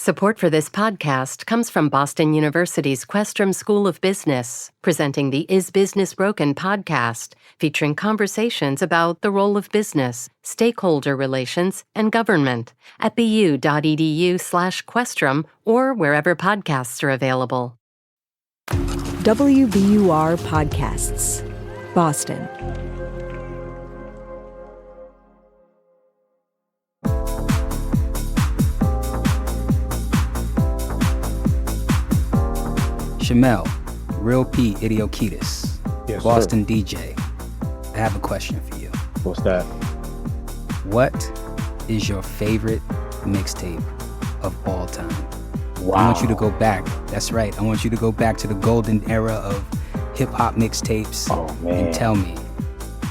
Support for this podcast comes from Boston University's Questrom School of Business, presenting the Is Business Broken podcast, featuring conversations about the role of business, stakeholder relations, and government at bu.edu/Questrom or wherever podcasts are available. WBUR Podcasts, Boston. Chimel, Real P, Idiokitas, Yes, Boston sir. DJ. I have a question for you. What's that? What is your favorite mixtape of all time? Wow. I want you to go back. That's right. I want you to go back to the golden era of hip-hop mixtapes and tell me,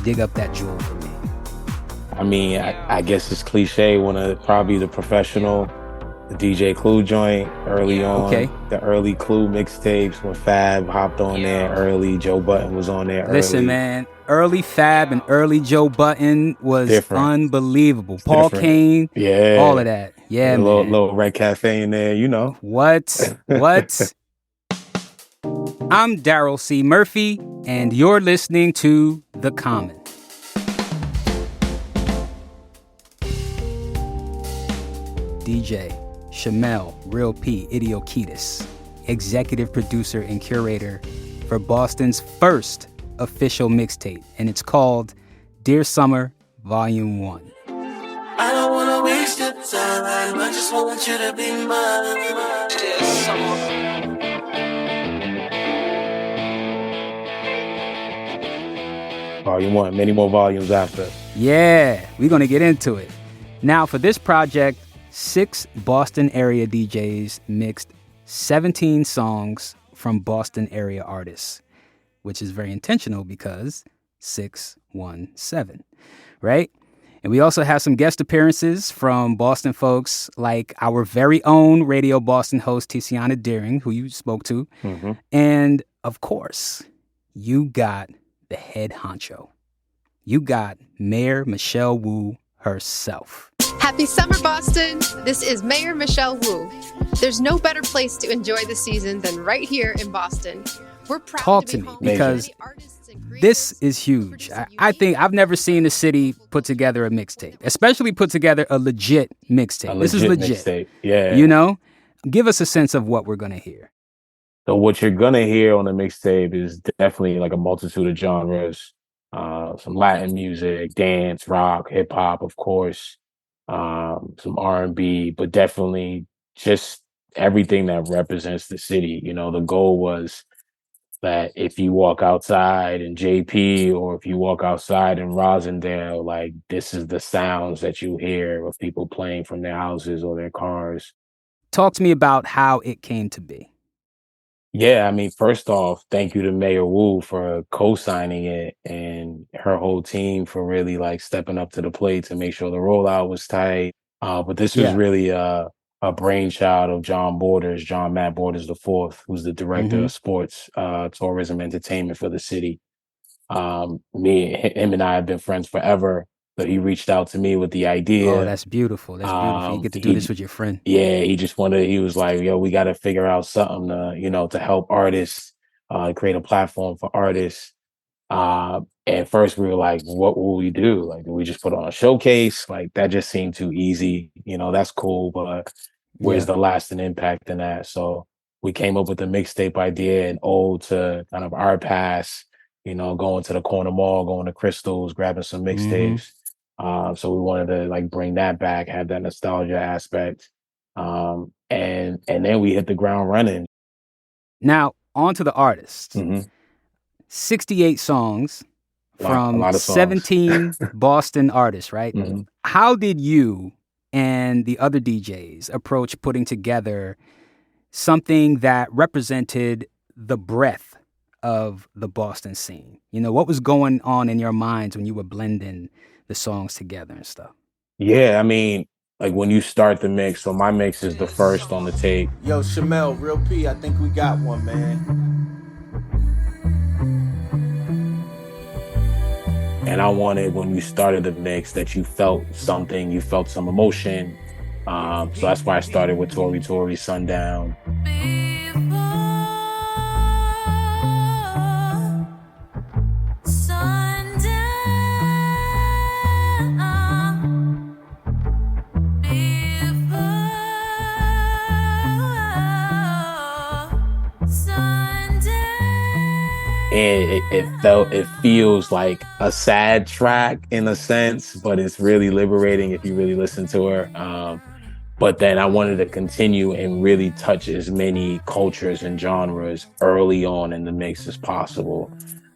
dig up that jewel for me. I mean, I guess it's cliche. Probably the Professional, the DJ Clue joint early on. Okay. The early Clue mixtapes when Fab hopped on there early. Joe Budden was on there early. Listen, man, early Fab and early Joe Budden was unbelievable. Paul Kane, all of that. Yeah, man. Little Red Cafe in there, you know. What? I'm Daryl C. Murphy, and you're listening to The Common. DJ, Chimel, Real P, Idiokitas, executive producer and curator for Boston's first official mixtape, and it's called Dear Summer, Volume 1. I don't wanna waste your time, I just want you to be mine. Dear Summer. Volume 1, many more volumes after. Yeah, we're gonna get into it. Now, for this project, 6 Boston area DJs mixed 17 songs from Boston area artists, which is very intentional because 617, right? And we also have some guest appearances from Boston folks like our very own Radio Boston host, Tiziana Deering, who you spoke to. Mm-hmm. And of course, you got the head honcho. You got Mayor Michelle Wu herself. Happy summer, Boston. This is Mayor Michelle Wu. There's no better place to enjoy the season than right here in Boston. We're proud Talk to to be me home because to the artists and this creators is huge. who I think I've never seen the city put together a mixtape, especially put together a legit mixtape. This is legit. Mixtape. Yeah. You know, give us a sense of what we're going to hear. So what you're going to hear on the mixtape is definitely like a multitude of genres. Some Latin music, dance, rock, hip hop, of course. Some R&B, but definitely just everything that represents the city. You know, the goal was that if you walk outside in JP or if you walk outside in Rosendale, like this is the sounds that you hear of people playing from their houses or their cars. Talk to me about how it came to be. Yeah, I mean, first off, thank you to Mayor Wu for co-signing it and her whole team for really like stepping up to the plate to make sure the rollout was tight. But this was really a brainchild of John Matt Borders IV, who's the director of sports, tourism, entertainment for the city. Him and I have been friends forever, but he reached out to me with the idea. Oh, that's beautiful. That's beautiful. You get to do this with your friend. Yeah, he was like, yo, we got to figure out something to help artists, create a platform for artists. And first we were like, what will we do? Like, do we just put on a showcase? Like, that just seemed too easy. You know, that's cool, but where's the lasting impact in that? So we came up with the mixtape idea and ode to kind of our past, you know, going to the corner mall, going to Crystal's, grabbing some mixtapes. So we wanted to like bring that back, have that nostalgia aspect. And then we hit the ground running. Now, on to the artists. 68 songs from a lot of 17 Boston artists, right? How did you and the other DJs approach putting together something that represented the breadth of the Boston scene? You know, what was going on in your minds when you were blending the songs together and stuff? Yeah, I mean, like when you start the mix, so my mix is the first on the tape. Yo, Chimel, Real P, I think we got one, man. And I wanted, when you started the mix, that you felt something, you felt some emotion, So that's why I started with Tori Sundown. And it feels like a sad track in a sense, but it's really liberating if you really listen to her. But then I wanted to continue and really touch as many cultures and genres early on in the mix as possible.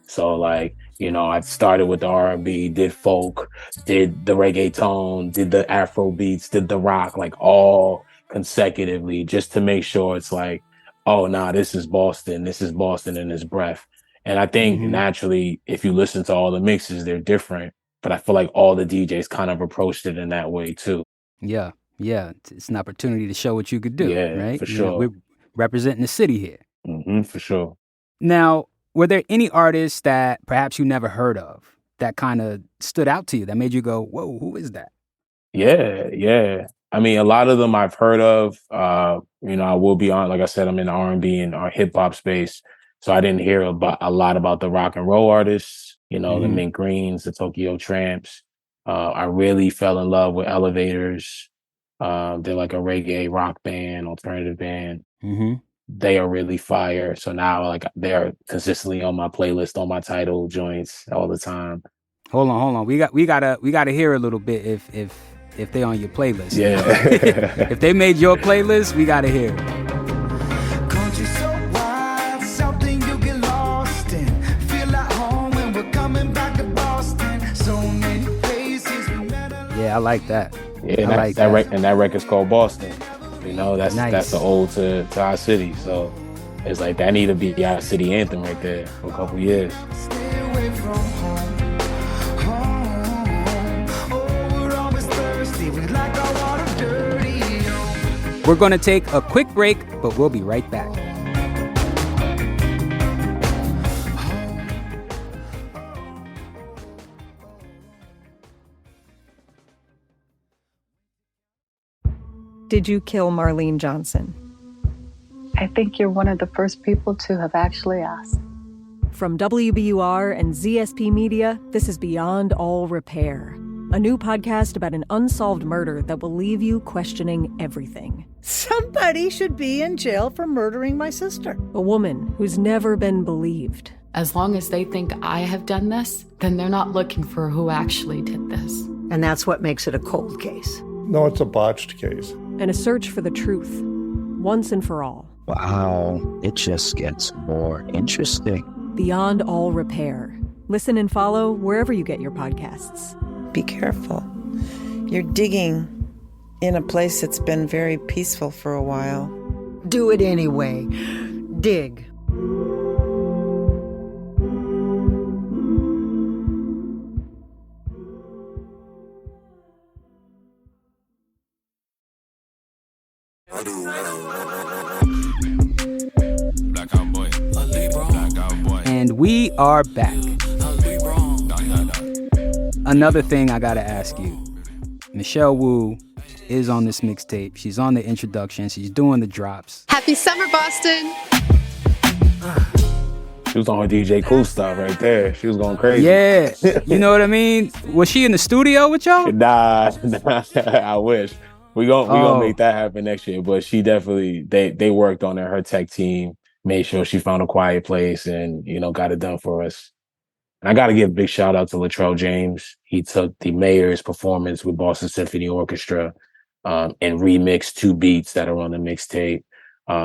So like, I started with the R&B, did folk, did the reggaeton, did the Afro beats, did the rock, like all consecutively, just to make sure it's like, oh, nah, this is Boston in its breath. And I think naturally, if you listen to all the mixes, they're different. But I feel like all the DJs kind of approached it in that way too. Yeah. It's an opportunity to show what you could do, Yeah, right? for sure. We're representing the city here. For sure. Now, were there any artists that perhaps you never heard of that kind of stood out to you that made you go, whoa, who is that? Yeah. I mean, a lot of them I've heard of. I will be on, like I said, I'm in R&B and hip hop space. So I didn't hear a lot about the rock and roll artists, the Mint Greens, the Tokyo Tramps. I really fell in love with Elevators. They're like a reggae rock band, alternative band. They are really fire. So now like they're consistently on my playlist, on my title joints all the time. Hold on. We gotta hear a little bit if they on your playlist. Yeah. If they made your playlist, we gotta hear it. Country so wild, something you get lost in. Feel at home when we're coming back to Boston. So many places we met. Yeah, I like that. Yeah, and that record's called Boston. That's nice. That's the ode to our city. So it's like that need to be our city anthem right there for a couple years. Stay away from home. Oh, we're always thirsty. We like our water dirty. We're gonna take a quick break, but we'll be right back. Did you kill Marlene Johnson? I think you're one of the first people to have actually asked. From WBUR and ZSP Media, this is Beyond All Repair, a new podcast about an unsolved murder that will leave you questioning everything. Somebody should be in jail for murdering my sister. A woman who's never been believed. As long as they think I have done this, then they're not looking for who actually did this. And that's what makes it a cold case. No, it's a botched case. And a search for the truth, once and for all. Wow, it just gets more interesting. Beyond All Repair. Listen and follow wherever you get your podcasts. Be careful. You're digging in a place that's been very peaceful for a while. Do it anyway. Dig. And we are back. Another thing I gotta ask you. Michelle Wu is on this mixtape. She's on the introduction. She's doing the drops. Happy summer, Boston. She was on her DJ Cool stuff right there. She was going crazy. Yeah. You know what I mean? Was she in the studio with y'all? Nah, I wish. We gonna make that happen next year. But she definitely, they worked on it. Her tech team made sure she found a quiet place and, got it done for us. And I got to give a big shout out to Latrell James. He took the mayor's performance with Boston Symphony Orchestra and remixed 2 beats that are on the mixtape.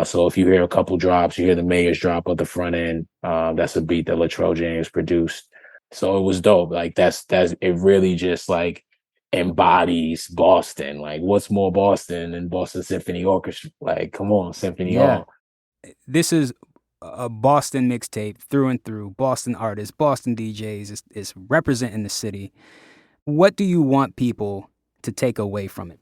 So if you hear a couple drops, you hear the mayor's drop at the front end. That's a beat that Latrell James produced. So it was dope. Like that's it really just like embodies Boston. Like what's more Boston than Boston Symphony Orchestra? Like, come on, Symphony Hall. This is a Boston mixtape through and through. Boston artists, Boston DJs is representing the city. What do you want people to take away from it?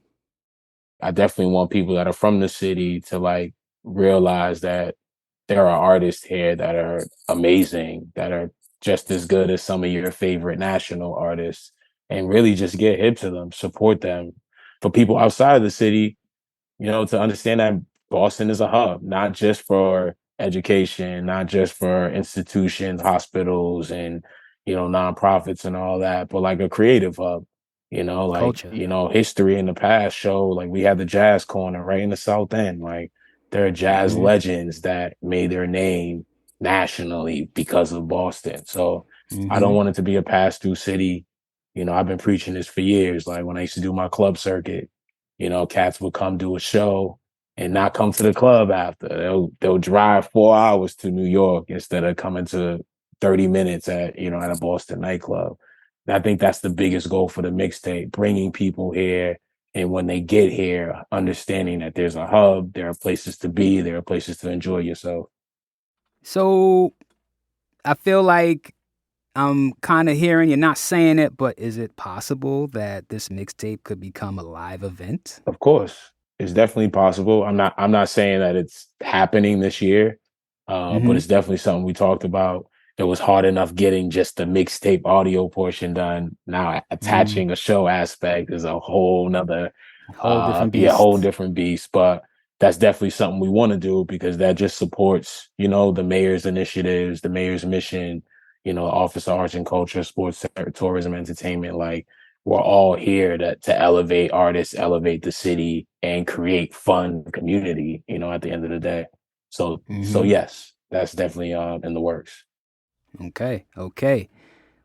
I definitely want people that are from the city to like realize that there are artists here that are amazing, that are just as good as some of your favorite national artists, and really just get hip to them, support them. for people outside of the city, to understand that Boston is a hub, not just for education, not just for institutions, hospitals, and nonprofits and all that, but like a creative hub. Culture. History in the past show, like we had the Jazz Corner right in the South End. Like there are jazz legends that made their name nationally because of Boston. So I don't want it to be a pass-through city. I've been preaching this for years. Like when I used to do my club circuit, cats would come do a show and not come to the club after. They'll drive 4 hours to New York instead of coming to 30 minutes at a Boston nightclub. And I think that's the biggest goal for the mixtape, bringing people here. And when they get here, understanding that there's a hub, there are places to be, there are places to enjoy yourself. So I feel like I'm kind of hearing, you're not saying it, but is it possible that this mixtape could become a live event? Of course. It's definitely possible. I'm not saying that it's happening this year, but it's definitely something we talked about. It was hard enough getting just the mixtape audio portion done. Now attaching a show aspect is a whole nother, different beast. whole different beast. But that's definitely something we want to do because that just supports, the mayor's initiatives, the mayor's mission, Office of Arts and Culture, Sports, Tourism, Entertainment. Like we're all here to elevate artists, elevate the city, and create fun community. At the end of the day. So yes, that's definitely in the works. Okay.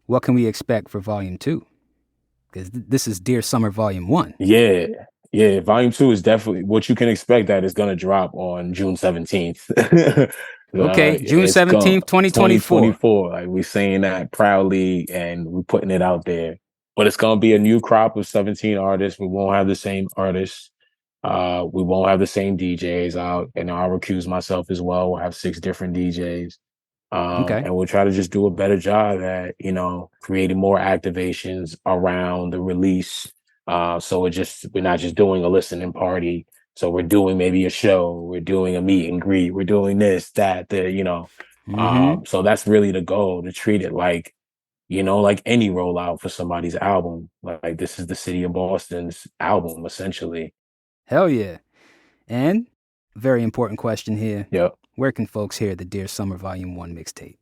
What can we expect for Volume 2? Because this is Dear Summer Volume 1. Yeah. Volume 2 is definitely what you can expect. That is going to drop on June 17th. Okay, June 17th, 2024. Like we're saying that proudly and we're putting it out there. But it's going to be a new crop of 17 artists. We won't have the same artists. We won't have the same DJs out. And I'll recuse myself as well. We'll have 6 different DJs. And we'll try to just do a better job at, creating more activations around the release. So we're not just doing a listening party. So we're doing maybe a show, we're doing a meet and greet, we're doing this, that, so that's really the goal, to treat it like, like any rollout for somebody's album. Like this is the city of Boston's album, essentially. Hell yeah. And very important question here. Yep. Where can folks hear the Dear Summer Volume 1 mixtape?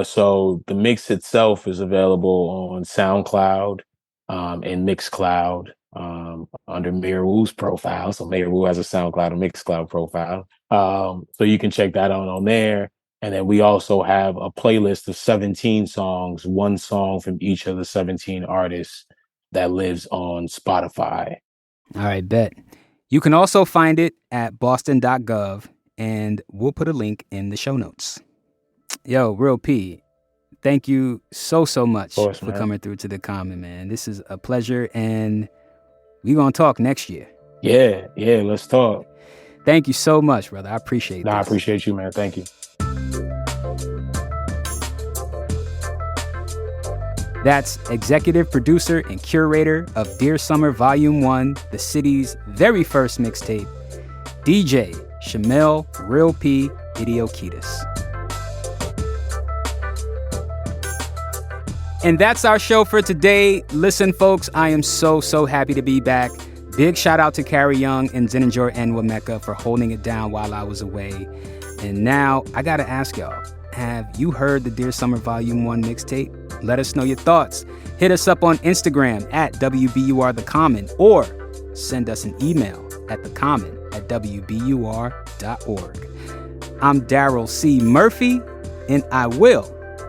So the mix itself is available on SoundCloud and Mixcloud under Mayor Wu's profile. So Mayor Wu has a SoundCloud and Mixcloud profile. So you can check that out on there. And then we also have a playlist of 17 songs, 1 song from each of the 17 artists that lives on Spotify. All right, bet. You can also find it at boston.gov. And we'll put a link in the show notes. Yo, Real P, thank you so much for coming through to The Common, man. This is a pleasure, and we're going to talk next year. Yeah, let's talk. Thank you so much, brother. I appreciate it. I appreciate you, man. Thank you. That's executive producer and curator of Dear Summer Volume 1, the city's very first mixtape, DJ Chimel, Real P, Idiokitas. And that's our show for today. Listen, folks, I am so happy to be back. Big shout out to Carrie Young and Zinajor Nwameka for holding it down while I was away. And now I gotta ask y'all, have you heard the Dear Summer Volume 1 mixtape? Let us know your thoughts. Hit us up on Instagram at WBURTheCommon or send us an email at thecommon@wbur.org. I'm Daryl C. Murphy, and I will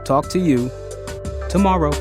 talk to you tomorrow.